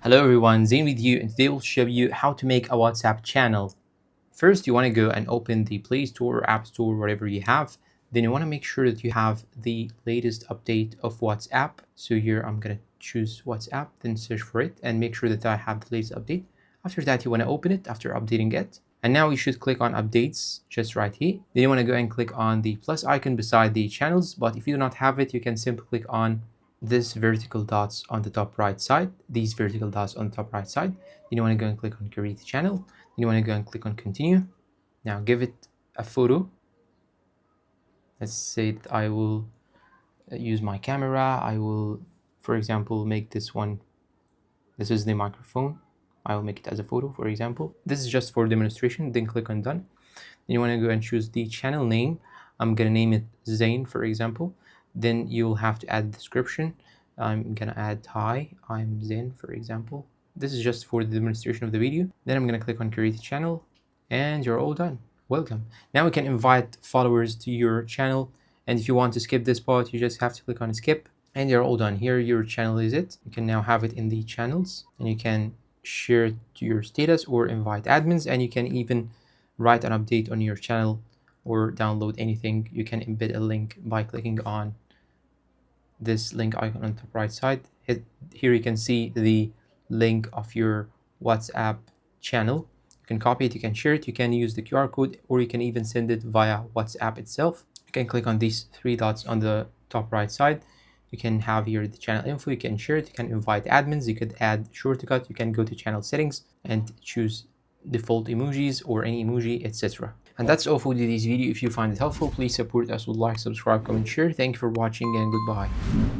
Hello everyone, Zain with you, and today we'll show you how to make a WhatsApp channel. First, you want to go and open the Play Store or App Store, whatever you have. Then you want to make sure that you have the latest update of WhatsApp. So here I'm going to choose WhatsApp, then search for it and make sure that I have the latest update. After that, you want to open it after updating it. And now you should click on updates just right here. Then you want to go and click on the plus icon beside the channels. But if you do not have it, you can simply click on this vertical dots on the top right side, these vertical dots on the top right side. Then you want to go and click on create channel. Then you want to go and click on continue. Now give it a photo. Let's say that I will use my camera. I will, for example, make this one. This is the microphone. I will make it as a photo, for example. This is just for demonstration. Then click on done. Then you want to go and choose the channel name. I'm going to name it Zain, for example. Then you'll have to add a description. I'm going to add hi, I'm Zain, for example. This is just for the demonstration of the video. Then I'm going to click on create channel and you're all done. Welcome. Now we can invite followers to your channel. And if you want to skip this part, you just have to click on skip and you're all done. Here your channel is it. You can now have it in the channels and you can share it to your status or invite admins, and you can even write an update on your channel or download anything. You can embed a link by clicking on this link icon on the top right side. Here you can see the link of your WhatsApp channel. You can copy it, you can share it, you can use the QR code, or you can even send it via WhatsApp itself. You can click on these three dots on the top right side. You can have here the channel info, you can share it, you can invite admins, you could add shortcut, you can go to channel settings and choose default emojis or any emoji, etc. And that's all for today's video. If you find it helpful, please support us with like, subscribe, comment, share. Thank you for watching and goodbye.